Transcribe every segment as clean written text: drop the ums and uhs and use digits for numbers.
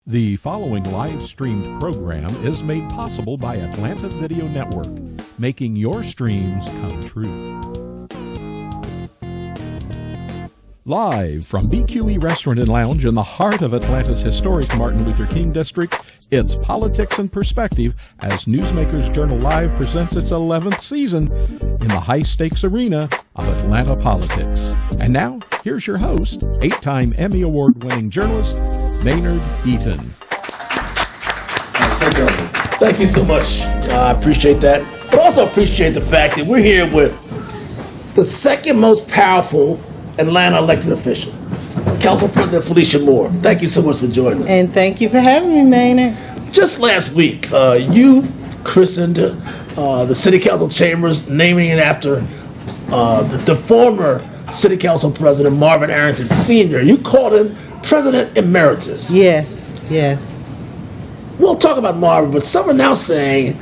The following live-streamed program is made possible by Atlanta Video Network, making your streams come true. Live from BQE Restaurant and Lounge in the heart of Atlanta's historic Martin Luther King District, it's Politics and Perspective as Newsmakers Journal Live presents its 11th season in the high-stakes arena of Atlanta politics. And now, here's your host, 8-time Emmy Award-winning journalist, Maynard Eaton. Thank you so much. I appreciate that. But also appreciate the fact that we're here with the second most powerful Atlanta elected official, Council President Felicia Moore. Thank you so much for joining us. And thank you for having me, Maynard. Just last week, you christened the City Council chambers, naming it after the former City Council President Marvin Arrington Sr. You called him President Emeritus. Yes. We'll talk about Marvin, but some are now saying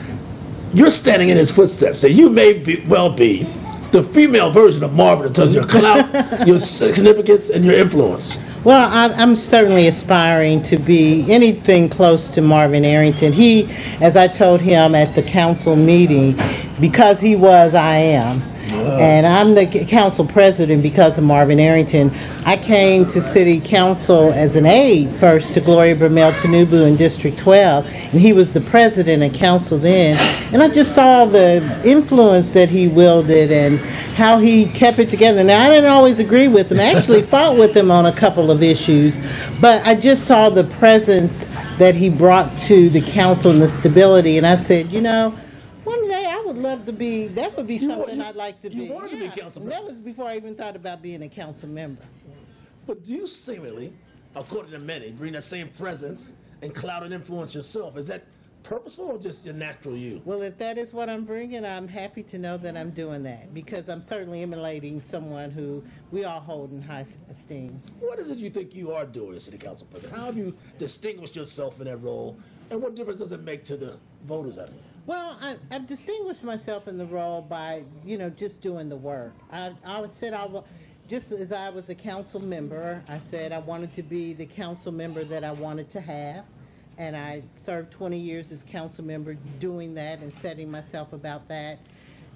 you're standing in his footsteps. That you may well be the female version of Marvin in terms of your clout, your significance, and your influence. Well, I'm certainly aspiring to be anything close to Marvin Arrington. He, as I told him at the council meeting, because he was, I am. And I'm the council president because of Marvin Arrington. I came to city council as an aide first to Gloria Bermel-Tinubu in District 12, and he was the president of council then. And I just saw the influence that he wielded and how he kept it together. Now, I didn't always agree with him. I actually fought with him on a couple of issues, but I just saw the presence that he brought to the council and the stability, and I said, you know, one day I would love to be, that would be something I'd like to be. You wanted to be a council member. That was before I even thought about being a council member. But do you seemingly, according to many, bring that same presence and clout and influence yourself? Is that purposeful or just your natural you? Well, if that is what I'm bringing, I'm happy to know that I'm doing that, because I'm certainly emulating someone who we all hold in high esteem. What is it you think you are doing as City Council President? How have you distinguished yourself in that role, and what difference does it make to the voters out there? Well, I've distinguished myself in the role by, just doing the work. I said just as I was a council member, I said I wanted to be the council member that I wanted to have. And I served 20 years as council member doing that and setting myself about that.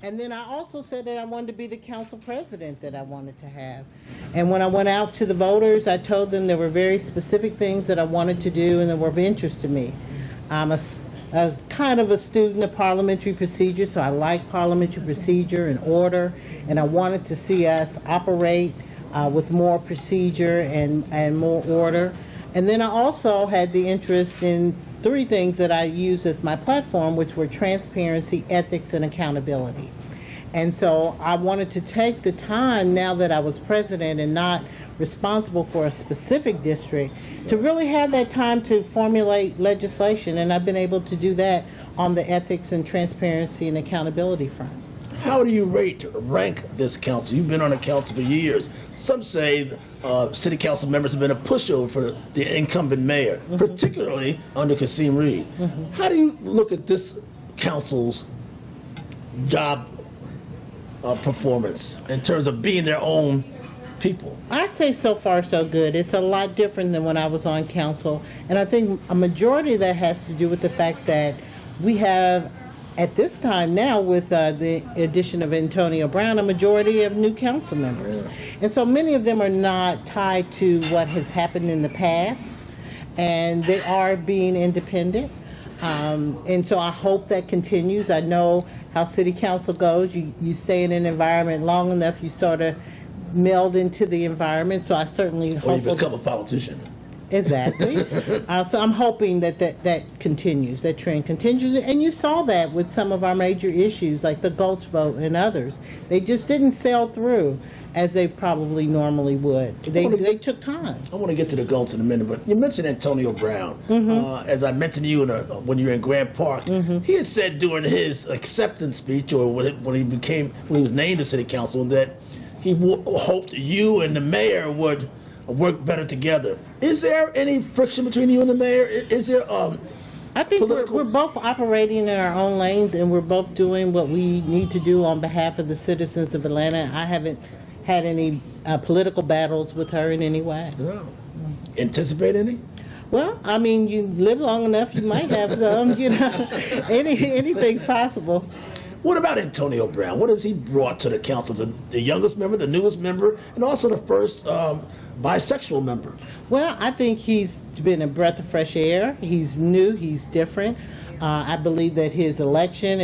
And then I also said that I wanted to be the council president that I wanted to have. And when I went out to the voters, I told them there were very specific things that I wanted to do and that were of interest to me. I'm a kind of a student of parliamentary procedure, so I like parliamentary procedure and order, and I wanted to see us operate with more procedure and more order. And then I also had the interest in three things that I use as my platform, which were transparency, ethics, and accountability. And so I wanted to take the time, now that I was president and not responsible for a specific district, to really have that time to formulate legislation. And I've been able to do that on the ethics and transparency and accountability front. How do you rank this council? You've been on the council for years. Some say city council members have been a pushover for the incumbent mayor, particularly under Kasim Reed. How do you look at this council's job performance in terms of being their own people? I say so far so good. It's a lot different than when I was on council, and I think a majority of that has to do with the fact that we have, at this time now, with the addition of Antonio Brown, a majority of new council members. And so many of them are not tied to what has happened in the past, and they are being independent. And so I hope that continues. I know how city council goes. You stay in an environment long enough, you sort of meld into the environment. So I certainly hope. Or you become a politician. Exactly. So I'm hoping that continues, that trend continues. And you saw that with some of our major issues, like the Gulch vote and others. They just didn't sail through as they probably normally would. They took time. I want to get to the Gulch in a minute, but you mentioned Antonio Brown. As I mentioned to you when you were in Grant Park, he had said during his acceptance speech, or when he was named to city council, that he hoped you and the mayor would work better together. Is there any friction between you and the mayor? Is there I think we're both operating in our own lanes, and we're both doing what we need to do on behalf of the citizens of Atlanta. I haven't had any political battles with her in any way. No. Anticipate any? Well, I mean, you live long enough, you might have some, anything's possible. What about Antonio Brown? What has he brought to the council? The youngest member, the newest member, and also the first bisexual member. Well, I think he's been a breath of fresh air. He's new, he's different. I believe that his election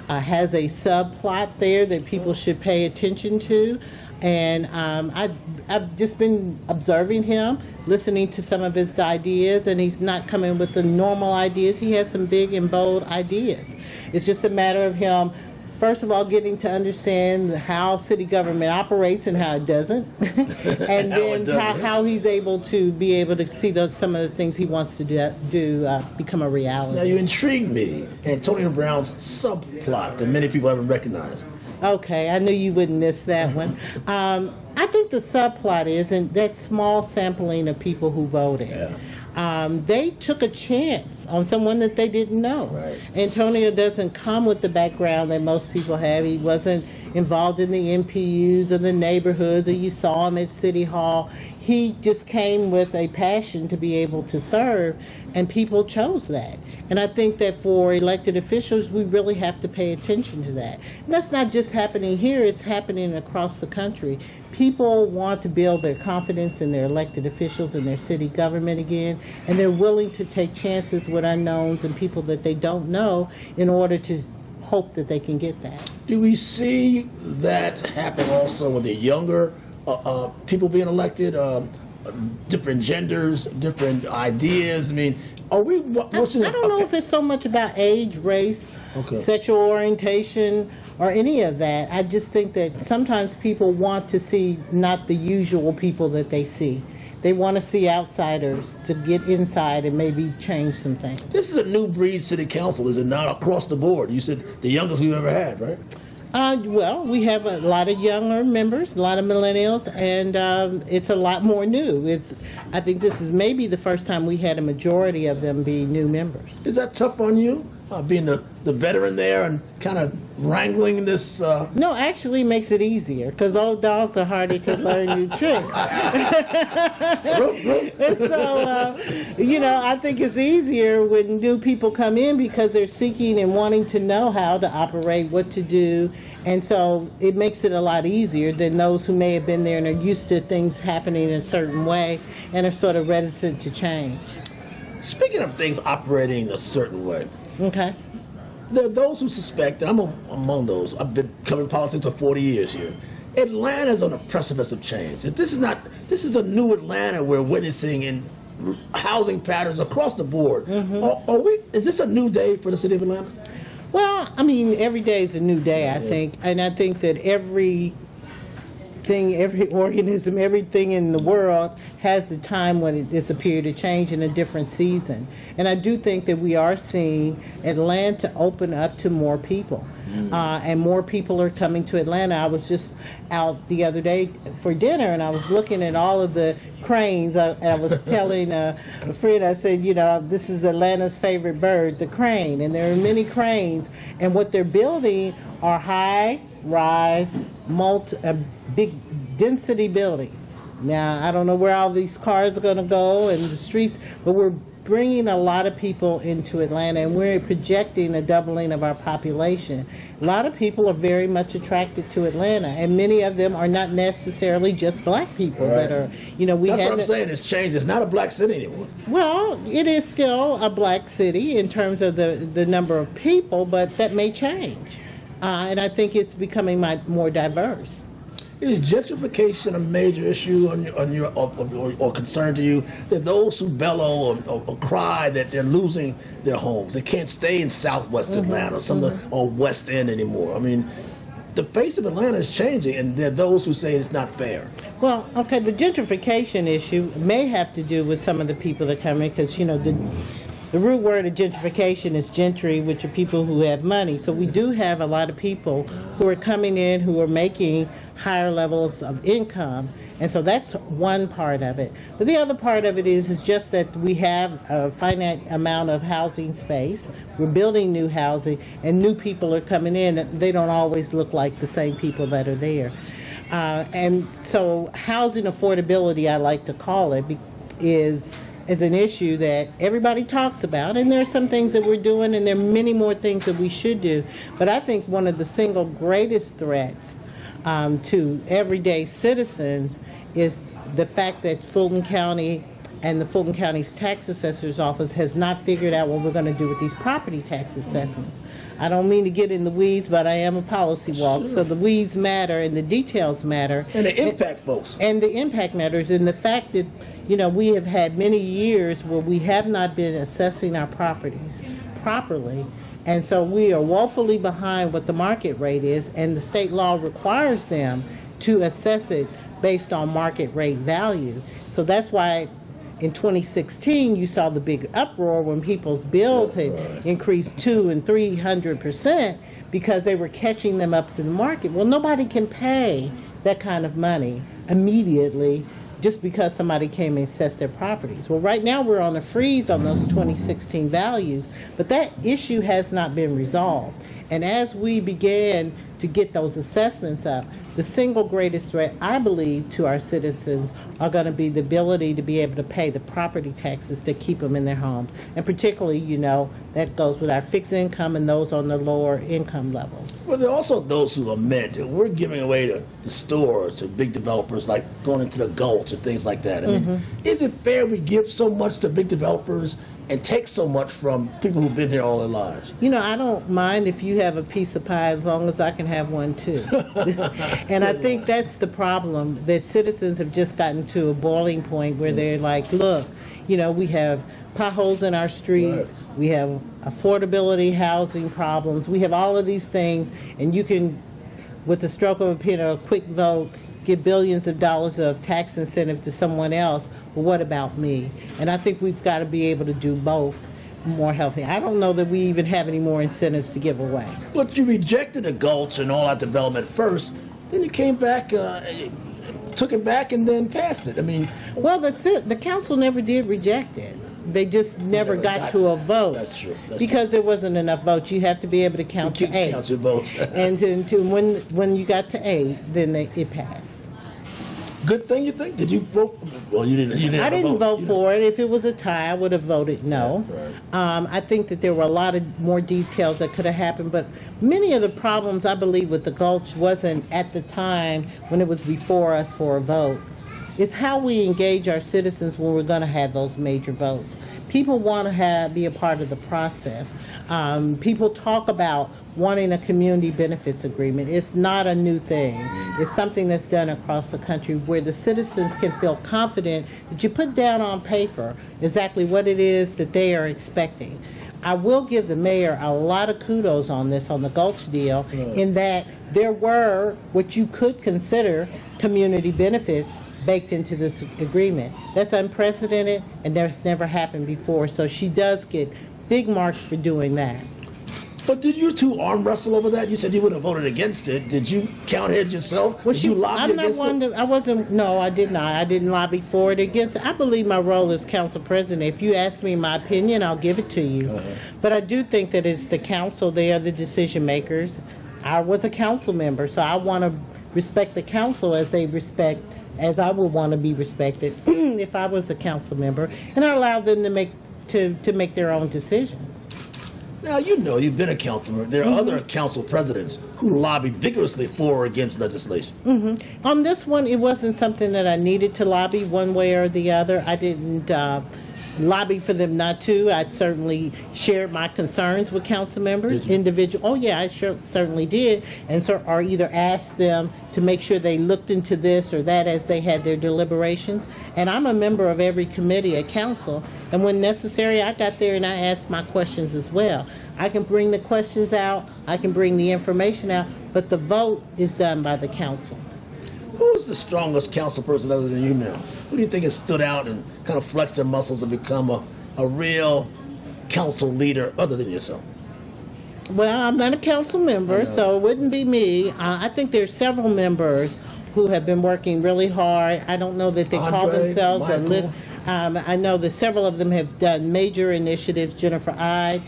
has a subplot there that people should pay attention to. And I've just been observing him, listening to some of his ideas, and he's not coming with the normal ideas. He has some big and bold ideas. It's just a matter of him, first of all, getting to understand how city government operates and how it doesn't, and then how he's able to see some of the things he wants to do become a reality. Now, you intrigued me, Antonio Brown's subplot that many people haven't recognized. Okay, I knew you wouldn't miss that one. I think the subplot is that small sampling of people who voted. Yeah. They took a chance on someone that they didn't know. Right. Antonio doesn't come with the background that most people have. He wasn't involved in the MPUs or the neighborhoods, or you saw him at City Hall. He just came with a passion to be able to serve, and people chose that. And I think that for elected officials, we really have to pay attention to that. And that's not just happening here, it's happening across the country. People want to build their confidence in their elected officials and their city government again, and they're willing to take chances with unknowns and people that they don't know in order to hope that they can get that. Do we see that happen also with the younger people being elected, different genders, different ideas? I mean, are we? I don't know if it's so much about age, race, sexual orientation, or any of that. I just think that sometimes people want to see not the usual people that they see. They want to see outsiders to get inside and maybe change some things. This is a new breed city council, is it not, across the board? You said the youngest we've ever had, right? Well, we have a lot of younger members, a lot of millennials, and it's a lot more new. I think this is maybe the first time we had a majority of them be new members. Is that tough on you, being the veteran there and kind of wrangling this? No, actually makes it easier, because old dogs are harder to learn new tricks. So, I think it's easier when new people come in because they're seeking and wanting to know how to operate, what to do, and so it makes it a lot easier than those who may have been there and are used to things happening in a certain way and are sort of reticent to change. Speaking of things operating a certain way, okay. There are those who suspect, and I'm among those, I've been covering politics for 40 years here, Atlanta's on the precipice of change. This is a new Atlanta we're witnessing in housing patterns across the board. Mm-hmm. Is this a new day for the city of Atlanta? Well, I mean, every day is a new day, I think. And I think that every organism, everything in the world has a time when it's a period of change in a different season. And I do think that we are seeing Atlanta open up to more people. And more people are coming to Atlanta. I was just out the other day for dinner, and I was looking at all of the cranes. I was telling a friend, I said, this is Atlanta's favorite bird, the crane. And there are many cranes. And what they're building are high-rise, big density buildings. Now, I don't know where all these cars are going to go and the streets, but we're bringing a lot of people into Atlanta, and we're projecting a doubling of our population. A lot of people are very much attracted to Atlanta, and many of them are not necessarily just black people that are, That's what I'm saying. It's changed. It's not a black city anymore. Well, it is still a black city in terms of the number of people, but that may change. And I think it's becoming more diverse. Is gentrification a major issue or concern to you? That those who bellow or cry that they're losing their homes, they can't stay in Southwest Atlanta, or West End anymore. I mean, the face of Atlanta is changing, and there are those who say it's not fair. Well, okay, the gentrification issue may have to do with some of the people that come in, because the root word of gentrification is gentry, which are people who have money. So we do have a lot of people who are coming in who are making higher levels of income. And so that's one part of it. But the other part of it is just that we have a finite amount of housing space. We're building new housing, and new people are coming in. They don't always look like the same people that are there. And so housing affordability, I like to call it, is is an issue that everybody talks about, and there are some things that we're doing, and there are many more things that we should do. But I think one of the single greatest threats to everyday citizens is the fact that Fulton County and the Fulton County's tax assessor's office has not figured out what we're going to do with these property tax assessments. I don't mean to get in the weeds, but I am a policy wonk, so the weeds matter and the details matter. And the impact, folks. And the impact matters, and the fact that, we have had many years where we have not been assessing our properties properly, and so we are woefully behind what the market rate is, and the state law requires them to assess it based on market rate value. So that's why in 2016, you saw the big uproar when people's bills had increased 200% and 300% because they were catching them up to the market. Well, nobody can pay that kind of money immediately just because somebody came and assessed their properties. Well, right now we're on a freeze on those 2016 values, but that issue has not been resolved. And as we began to get those assessments up, the single greatest threat, I believe, to our citizens are going to be the ability to be able to pay the property taxes that keep them in their homes. And particularly, that goes with our fixed income and those on the lower income levels. Well, there are also those who lament that we're giving away the stores to big developers, like going into the Gulch and things like that. I mean, is it fair we give so much to big developers and take so much from people who've been here all their lives? I don't mind if you have a piece of pie as long as I can have one too. And I think that's the problem, that citizens have just gotten to a boiling point where they're like, look, we have potholes in our streets, we have affordability housing problems, we have all of these things, and you can, with the stroke of a pen or a quick vote, give billions of dollars of tax incentive to someone else. Well, what about me? And I think we've got to be able to do both more healthy. I don't know that we even have any more incentives to give away. But you rejected the Gulch and all that development first, then you came back, took it back, and then passed it. I mean, well, the council never did reject it. They just never got to a vote. That's true. Because there wasn't enough votes. You have to be able to count to 8. Count your votes. And when you got to 8, then it passed. Good thing, you think? Did you vote? Well, you didn't. I didn't vote for it. If it was a tie, I would have voted no. I think that there were a lot of more details that could have happened, but many of the problems, I believe, with the Gulch wasn't at the time when it was before us for a vote. It's how we engage our citizens when we're going to have those major votes. People want to be a part of the process. People talk about wanting a community benefits agreement. It's not a new thing. It's something that's done across the country where the citizens can feel confident that you put down on paper exactly what it is that they are expecting. I will give the mayor a lot of kudos on this, on the Gulch deal, in that there were what you could consider community benefits baked into this agreement. That's unprecedented, and that's never happened before, so she does get big marks for doing that. But did you two arm wrestle over that? You said you would have voted against it. Did you count heads yourself? Well, did you lobby against it? I wasn't. No, I did not. I didn't lobby for it against it. I believe my role as council president. If you ask me my opinion, I'll give it to you. But I do think that it's the council. They are the decision makers. I was a council member, so I want to respect the council as I would want to be respected if I was a council member, and I allow them to make their own decision. Now, you've been a council member. There are other council presidents who lobby vigorously for or against legislation. On this one, it wasn't something that I needed to lobby one way or the other. I didn't lobby for them not to. I certainly shared my concerns with council members, individual. Oh yeah, I certainly did, and or either asked them to make sure they looked into this or that as they had their deliberations. And I'm a member of every committee at council, and when necessary, I got there and I asked my questions as well. I can bring the questions out, I can bring the information out, but the vote is done by the council. Who's the strongest council person other than you now? Who do you think has stood out and kind of flexed their muscles and become a real council leader other than yourself? Well, I'm not a council member, so it wouldn't be me. I think there's several members who have been working really hard. I don't know that they call themselves a list. I know that several of them have done major initiatives. Jennifer Ide,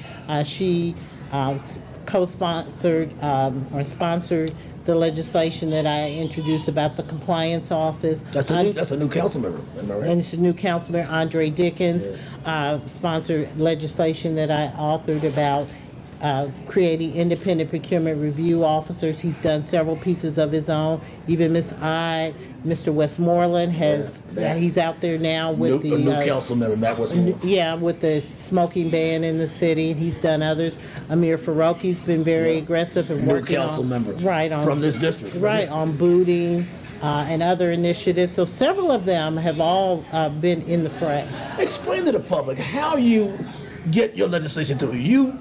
she co-sponsored or sponsored the legislation that I introduced about the compliance office. That's a new council member, am I right? And it's a new council member, Andre Dickens, sponsored legislation that I authored about creating independent procurement review officers. He's done several pieces of his own. Even Mr. Westmoreland he's out there now with a new council member, Matt Westmoreland. Yeah, with the smoking ban in the city. He's done others. Amir Faroukhi's been very aggressive and working new council member from this district. Right, on booting and other initiatives. So several of them have all been in the fray. Explain to the public how you get your legislation through.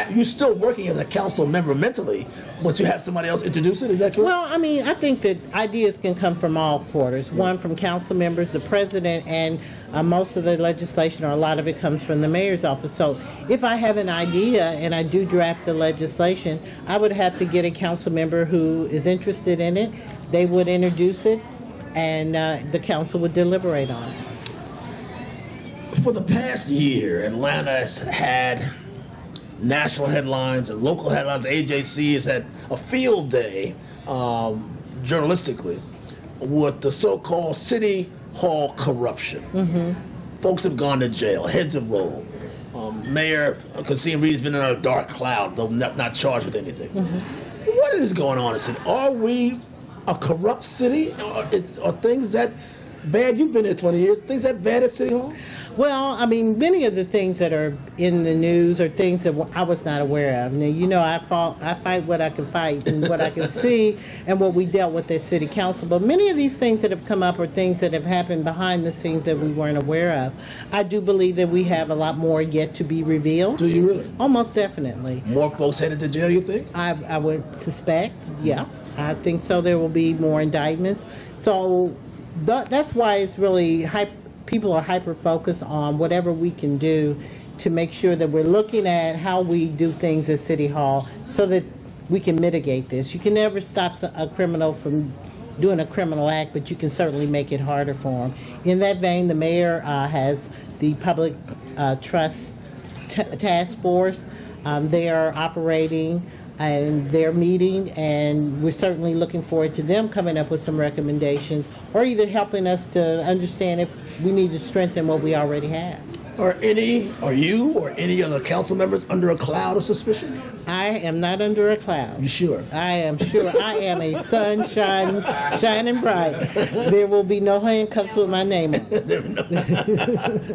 You're still working as a council member mentally, but you have somebody else introduce it, is that correct? Well, I mean, I think that ideas can come from all quarters. One from council members, the president, and most of the legislation, or a lot of it, comes from the mayor's office. So if I have an idea and I do draft the legislation, I would have to get a council member who is interested in it. They would introduce it, and the council would deliberate on it. For the past year, Atlanta has had national headlines and local headlines. AJC has had a field day, journalistically, with the so-called city hall corruption. Mm-hmm. Folks have gone to jail, heads have rolled. Mayor Kasim Reed's been in a dark cloud, though not charged with anything. Mm-hmm. What is going on in the city? Are we a corrupt city? Are things that bad? You've been there 20 years. Things that bad at City Hall? Well, I mean, many of the things that are in the news are things that I was not aware of. Now, you know, I fight what I can fight and what I can see and what we dealt with at City Council. But many of these things that have come up are things that have happened behind the scenes that we weren't aware of. I do believe that we have a lot more yet to be revealed. Do you really? Almost definitely. More folks headed to jail, you think? I would suspect, yeah. I think so. There will be more indictments. So that's why it's really people are hyper-focused on whatever we can do to make sure that we're looking at how we do things at City Hall so that we can mitigate this. You can never stop a criminal from doing a criminal act, but you can certainly make it harder for them. In that vein, the mayor has the Public Trust Task Force. They are operating and they're meeting, and we're certainly looking forward to them coming up with some recommendations or either helping us to understand if we need to strengthen what we already have. Are you or any other council members under a cloud of suspicion? I am not under a cloud. You sure? I am sure. I am a sun shining bright. There will be no handcuffs with my name on.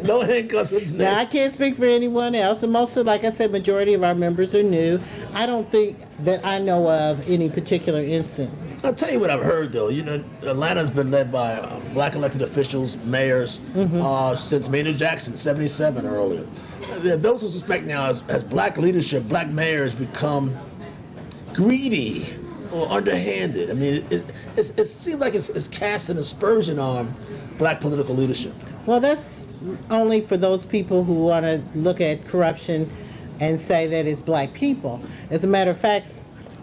No handcuffs with the name. Now, I can't speak for anyone else, and most of, like I said, majority of our members are new. I don't think that I know of any particular instance. I'll tell you what I've heard, though. You know, Atlanta's been led by black elected officials, mayors, since Maynard Jackson, 77 or earlier. Those who suspect now as black leadership, black mayors become greedy or underhanded. I mean, it seems like it's cast an aspersion on black political leadership. Well, that's only for those people who want to look at corruption and say that it's black people. As a matter of fact,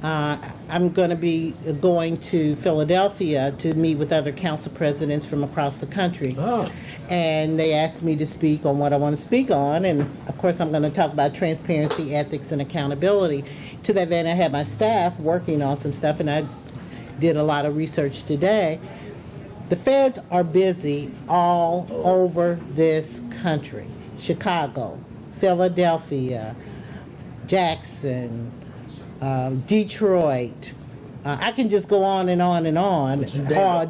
I'm going to be going to Philadelphia to meet with other council presidents from across the country. Oh. And they asked me to speak on what I want to speak on. And, of course, I'm going to talk about transparency, ethics, and accountability. To that end, I had my staff working on some stuff, and I did a lot of research today. The feds are busy all over this country. Chicago, Philadelphia, Jackson, Detroit. I can just go on and on and on.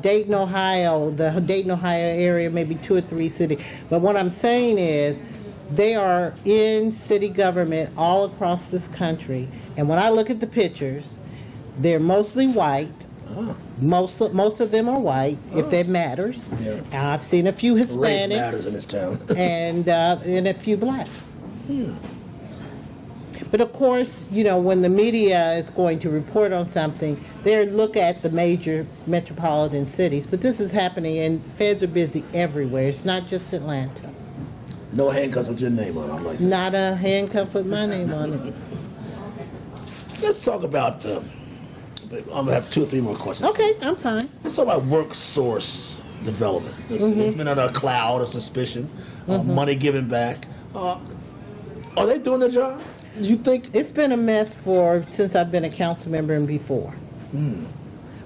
Dayton, Ohio, the Dayton, Ohio area, maybe 2 or 3 cities. But what I'm saying is they are in city government all across this country. And when I look at the pictures, they're mostly white. Most of them are white, if that matters. Yeah. I've seen a few Hispanics. Race matters in this town. and a few blacks. But of course, you know, when the media is going to report on something, they look at the major metropolitan cities. But this is happening, and feds are busy everywhere. It's not just Atlanta. No handcuffs with your name on it. I like that. Not a handcuff with my name on it. Let's talk about. I'm gonna have 2 or 3 more questions. Okay, I'm fine. Let's talk about work source development. It's been under a cloud of suspicion. Money given back. Are they doing their job? You think It's been a mess since I've been a council member and before.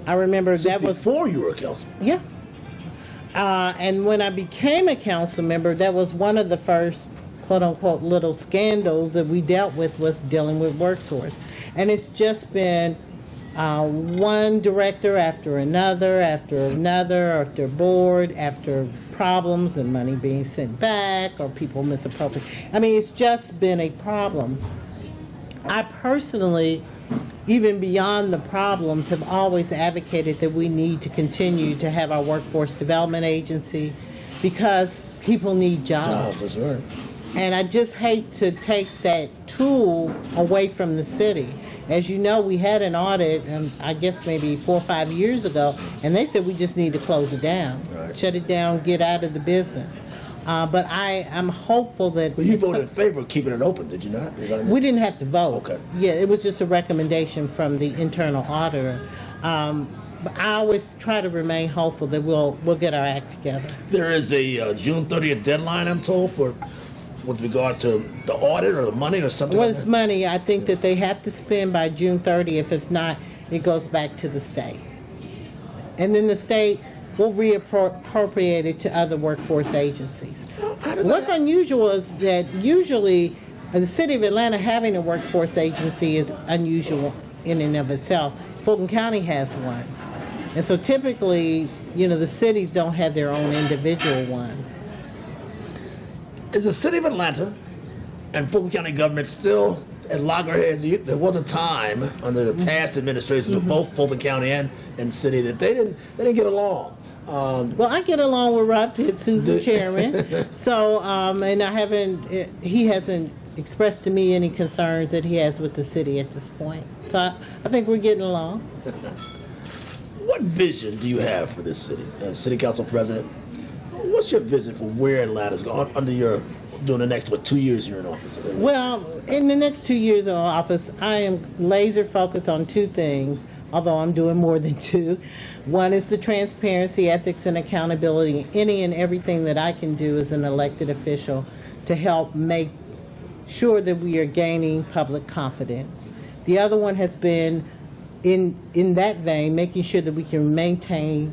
I remember Since that was before you were a councilman. yeah. And when I became a council member, that was one of the first quote unquote little scandals that we dealt with, was dealing with WorkSource. And it's just been one director after another, after board, after problems and money being sent back or people misappropriating. I mean, it's just been a problem. I personally, even beyond the problems, have always advocated that we need to continue to have our workforce development agency because people need jobs. That's right. And I just hate to take that tool away from the city. As you know, we had an audit, I guess maybe 4 or 5 years ago, and they said we just need to close it down, Right. shut it down, get out of the business. But I'm hopeful that... Well, you voted in favor of keeping it open, did you not? We didn't have to vote. Okay. Yeah, it was just a recommendation from the internal auditor. But I always try to remain hopeful that we'll get our act together. There is a June 30th deadline, I'm told, with regard to the audit or the money or something Well, like it's that? money I think that they have to spend by June 30th. If not, it goes back to the state. And then the state will reappropriate it to other workforce agencies. How does What's that- unusual is that usually the city of Atlanta having a workforce agency is unusual in and of itself. Fulton County has one. And so typically, the cities don't have their own individual ones. Is the city of Atlanta and Fulton County government still at loggerheads? There was a time under the past administrations of both Fulton County and city that they didn't get along. Well, I get along with Rob Pitts, who's the chairman. So, and he hasn't expressed to me any concerns that he has with the city at this point. So I think we're getting along. What vision do you have for this city, as city council president? What's your vision for where Atlanta's going during the next 2 years you're in office? Well, in the next 2 years in office, I am laser focused on two things, although I'm doing more than two. One is the transparency, ethics, and accountability. Any and everything that I can do as an elected official to help make sure that we are gaining public confidence. The other one has been, in that vein, making sure that we can maintain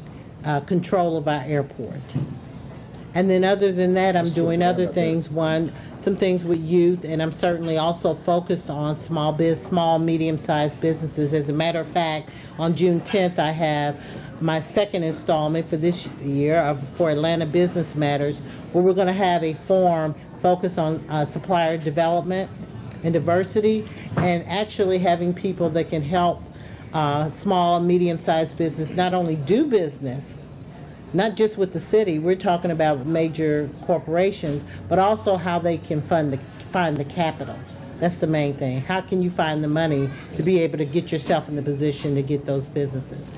control of our airport. And then other than that, I'm doing other things. Some things with youth, and I'm certainly also focused on small, medium-sized businesses. As a matter of fact, on June 10th, I have my second installment for this year for Atlanta Business Matters, where we're going to have a forum focused on supplier development and diversity, and actually having people that can help small and medium-sized business not only do business, not just with the city, we're talking about major corporations, but also how they can find the capital. That's the main thing. How can you find the money to be able to get yourself in the position to get those businesses?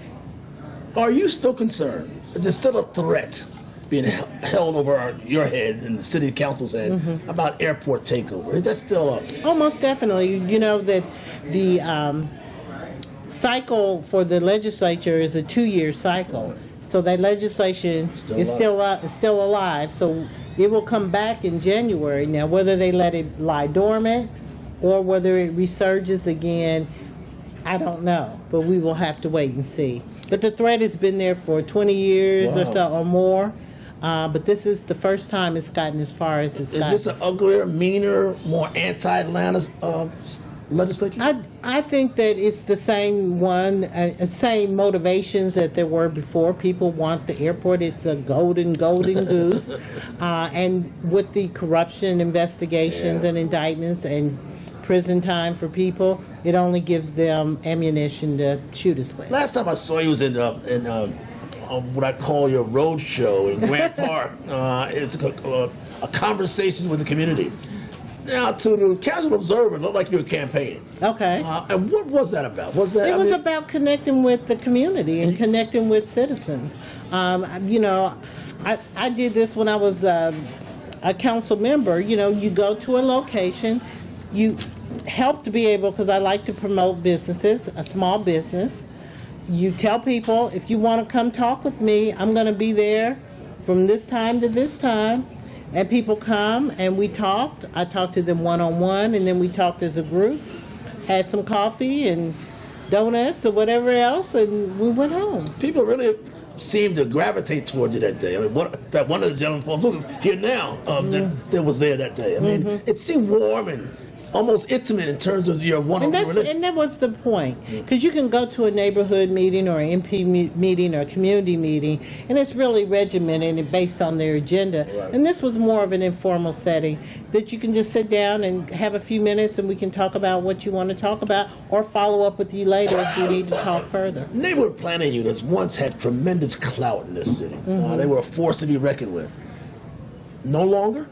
Are you still concerned? Is there still a threat being held over your head and the city council's head about airport takeover? Is that still up? Oh, most definitely. You know that the cycle for the legislature is a 2-year cycle. So that legislation is still alive. So it will come back in January. Now, whether they let it lie dormant or whether it resurges again, I don't know. But we will have to wait and see. But the threat has been there for 20 years or so or more. But this is the first time it's gotten as far as it's gotten. Is this an uglier, meaner, more anti-Atlanta legislature? I think that it's the same same motivations that there were before. People want the airport. It's a golden goose. And with the corruption investigations and indictments and prison time for people, it only gives them ammunition to shoot us with. Last time I saw you was in what I call your road show in Grant Park. It's a conversation with the community. Now, to the casual observer, it looked like you were campaigning. Okay. And what was that about? It was about connecting with the community and connecting with citizens. I did this when I was a council member. You go to a location, you help to be able, because I like to promote businesses, a small business. You tell people, if you want to come talk with me, I'm going to be there from this time to this time. And people come, and we talked. I talked to them one-on-one, and then we talked as a group, had some coffee, and donuts or whatever else, and we went home. People really seemed to gravitate towards you that day. I mean, one of the gentlemen from Lucas here now that was there that day. I mean, it seemed warm and almost intimate in terms of your one-on-one relationship. And that was the point, because you can go to a neighborhood meeting or an MP meeting or a community meeting, and it's really regimented and based on their agenda. Right. And this was more of an informal setting that you can just sit down and have a few minutes, and we can talk about what you want to talk about, or follow up with you later if we need to talk further. Neighborhood planning units once had tremendous clout in this city. They were a force to be reckoned with. No longer?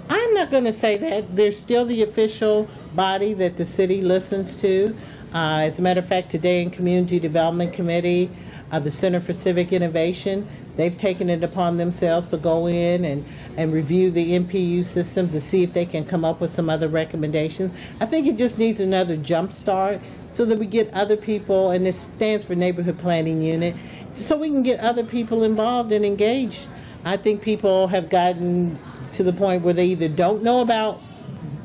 I'm not going to say that. They're still the official body that the city listens to. As a matter of fact, today in Community Development Committee, the Center for Civic Innovation, they've taken it upon themselves to go in and review the MPU system to see if they can come up with some other recommendations. I think it just needs another jump start so that we get other people, and this stands for Neighborhood Planning Unit, so we can get other people involved and engaged. I think people have gotten to the point where they either don't know about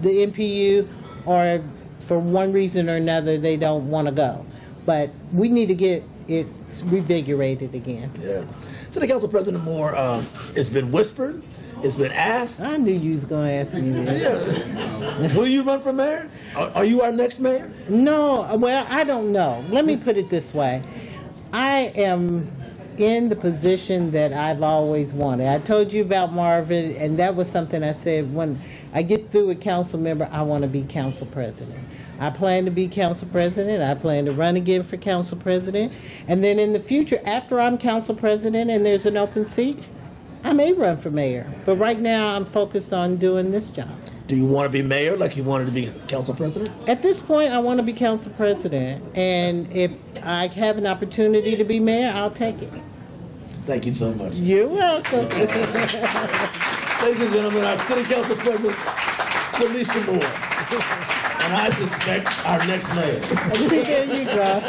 the MPU, or for one reason or another they don't want to go. But we need to get it revigorated again. Yeah. City Council President Moore, it's been whispered, it's been asked. I knew you was going to ask me that. Yeah. Will you run for mayor? Are you our next mayor? No, well, I don't know. Let me put it this way. I am in the position that I've always wanted. I told you about Marvin, and that was something I said when I get through a council member, I want to be council president. I plan to be council president. I plan to run again for council president. And then in the future, after I'm council president and there's an open seat, I may run for mayor. But right now, I'm focused on doing this job. Do you want to be mayor like you wanted to be council president? At this point, I want to be council president. And if I have an opportunity to be mayor, I'll take it. Thank you so much. You're welcome. Ladies and gentlemen, our City Council President, Felicia Moore. And I suspect our next mayor. See, there you go.